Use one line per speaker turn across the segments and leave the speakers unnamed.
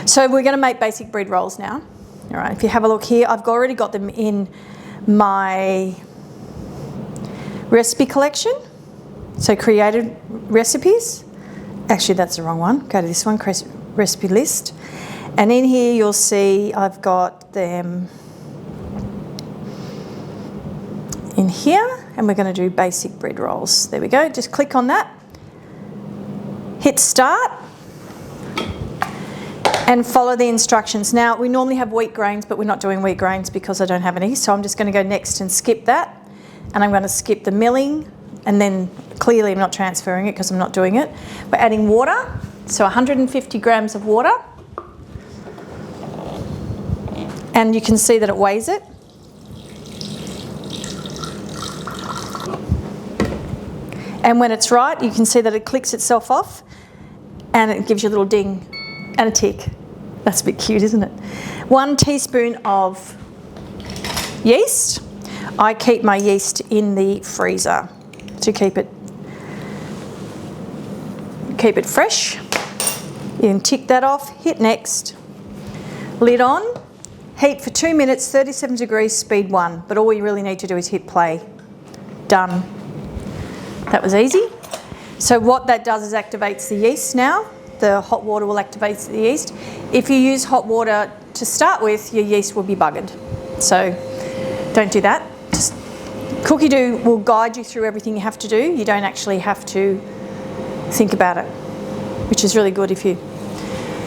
So we're going to make basic bread rolls now. All right, if you have a look here, I've already got them in my recipe collection. So created recipes. Actually, that's the wrong one. Go to this one, recipe list. And in here you'll see I've got them in here, and we're going to do basic bread rolls. There we go. Just click on that. Hit start. And follow the instructions. Now, we normally have wheat grains, but we're not doing wheat grains because I don't have any. So I'm just going to go next and skip that. And I'm going to skip the milling. And then clearly I'm not transferring it because I'm not doing it. We're adding water. So 150 grams of water. And you can see that it weighs it. And when it's right, you can see that it clicks itself off. And it gives you a little ding and a tick. That's a bit cute, isn't it? 1 teaspoon of yeast. I keep my yeast in the freezer to keep it fresh. You can tick that off, hit next. Lid on, heat for 2 minutes, 37 degrees, speed 1. But all you really need to do is hit play. Done. That was easy. So what that does is activates the yeast now. The hot water will activate the yeast. If you use hot water to start with, your yeast will be buggered. So don't do that. Just Cookie Dough will guide you through everything you have to do. You don't actually have to think about it, which is really good if your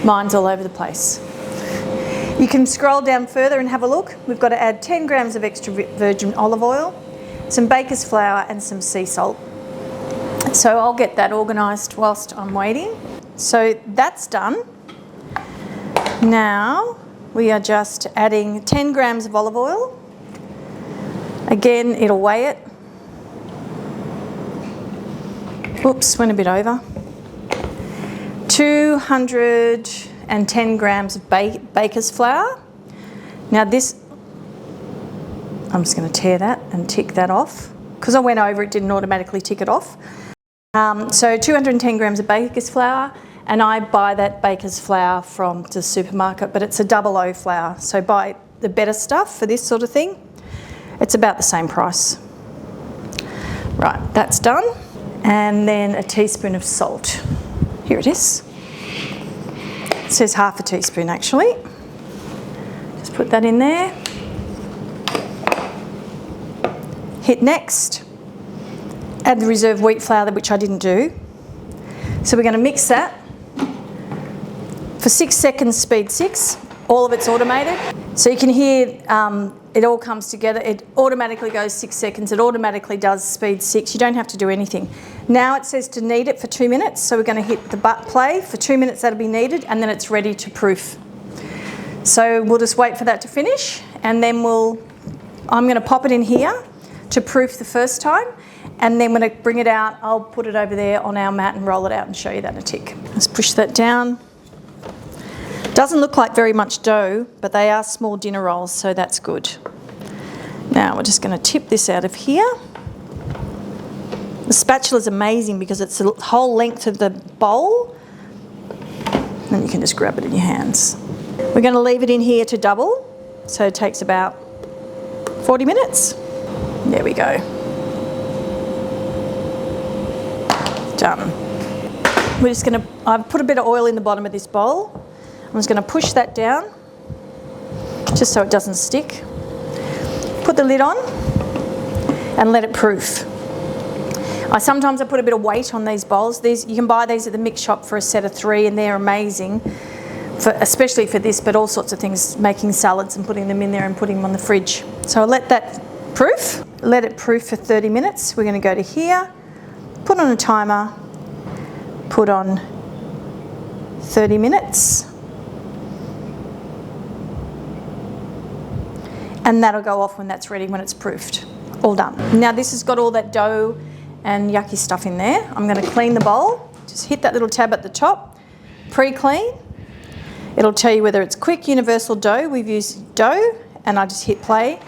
mind's all over the place. You can scroll down further and have a look. We've got to add 10 grams of extra virgin olive oil, some baker's flour and some sea salt. So I'll get that organised whilst I'm waiting. So that's done. Now we are just adding 10 grams of olive oil. Again, it'll weigh it. Oops, went a bit over. 210 grams of baker's flour. Now this, I'm just going to tear that and tick that off. Because I went over, it didn't automatically tick it off. So 210 grams of baker's flour, and I buy that baker's flour from the supermarket, but it's a 00 flour. So buy the better stuff for this sort of thing. It's about the same price. Right, that's done. And then a teaspoon of salt. Here it is. It says half a teaspoon actually. Just put that in there. Hit next. Add the reserve wheat flour, which I didn't do. So we're going to mix that for 6 seconds, speed 6. All of it's automated. So you can hear it all comes together. It automatically goes 6 seconds. It automatically does speed 6. You don't have to do anything. Now it says to knead it for 2 minutes. So we're going to hit the play for 2 minutes. That'll be kneaded, and then it's ready to proof. So we'll just wait for that to finish, and then I'm going to pop it in here to proof the first time. And then when I bring it out, I'll put it over there on our mat and roll it out and show you that in a tick. Let's push that down. Doesn't look like very much dough, but they are small dinner rolls, so that's good. Now we're just going to tip this out of here. The spatula is amazing because it's the whole length of the bowl. And you can just grab it in your hands. We're going to leave it in here to double, so it takes about 40 minutes. There we go. Done. We're just going to, I've put a bit of oil in the bottom of this bowl. I'm just going to push that down just so it doesn't stick. Put the lid on and let it proof. Sometimes I put a bit of weight on these bowls. You can buy these at the mix shop for a set of 3 and they're amazing, especially for this, but all sorts of things, making salads and putting them in there and putting them on the fridge. So I'll let that proof. Let it proof for 30 minutes. We're going to go to here. Put on a timer, put on 30 minutes, and that'll go off when that's ready, when it's proofed. All done. Now this has got all that dough and yucky stuff in there. I'm going to clean the bowl. Just hit that little tab at the top, pre-clean. It'll tell you whether it's quick universal dough. We've used dough, and I just hit play.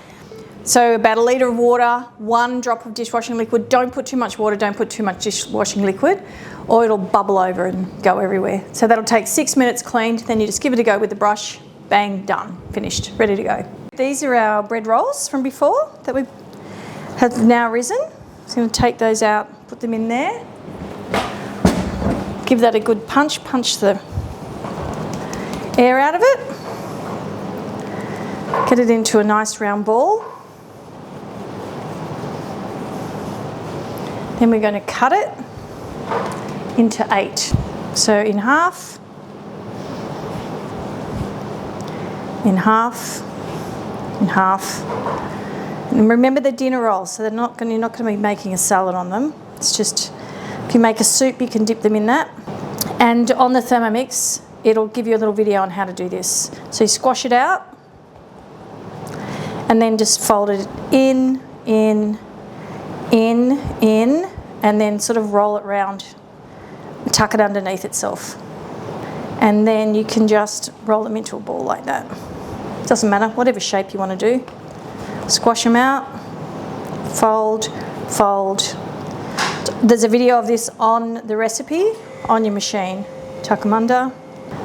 So about 1 litre of water, 1 drop of dishwashing liquid. Don't put too much water, don't put too much dishwashing liquid, or it'll bubble over and go everywhere. So that'll take 6 minutes cleaned, then you just give it a go with the brush, bang, done, finished, ready to go. These are our bread rolls from before that we have now risen. Just going to take those out, put them in there. Give that a good punch the air out of it. Get it into a nice round ball. Then we're going to cut it into 8. So in half, in half, in half. And remember the dinner rolls, so you're not going to be making a salad on them. It's just, if you make a soup, you can dip them in that. And on the Thermomix, it'll give you a little video on how to do this. So you squash it out, and then just fold it in, and then sort of roll it round, tuck it underneath itself. And then you can just roll them into a ball like that. Doesn't matter, whatever shape you want to do. Squash them out, fold, fold. There's a video of this on the recipe on your machine. Tuck them under.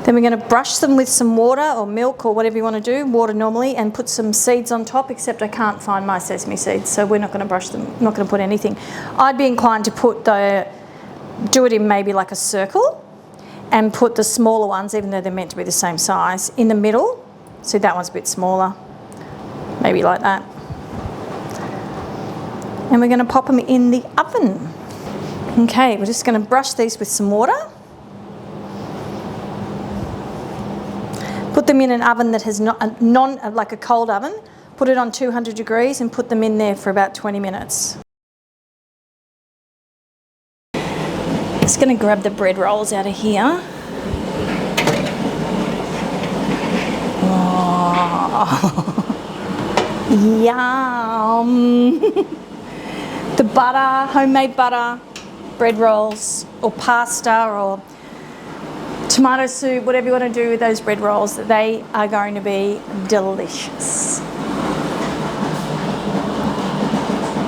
Then we're going to brush them with some water or milk or whatever you want to do, water normally, and put some seeds on top, except I can't find my sesame seeds, so we're not going to brush them, not going to put anything. I'd be inclined to put do it in maybe like a circle and put the smaller ones, even though they're meant to be the same size, in the middle. So that one's a bit smaller, maybe like that. And we're going to pop them in the oven. Okay, we're just going to brush these with some water. Put them in an oven that has like a cold oven. Put it on 200 degrees and put them in there for about 20 minutes. Just going to grab the bread rolls out of here. Oh. Yum! The butter, homemade butter, bread rolls, or pasta, or tomato soup, whatever you want to do with those bread rolls, they are going to be delicious.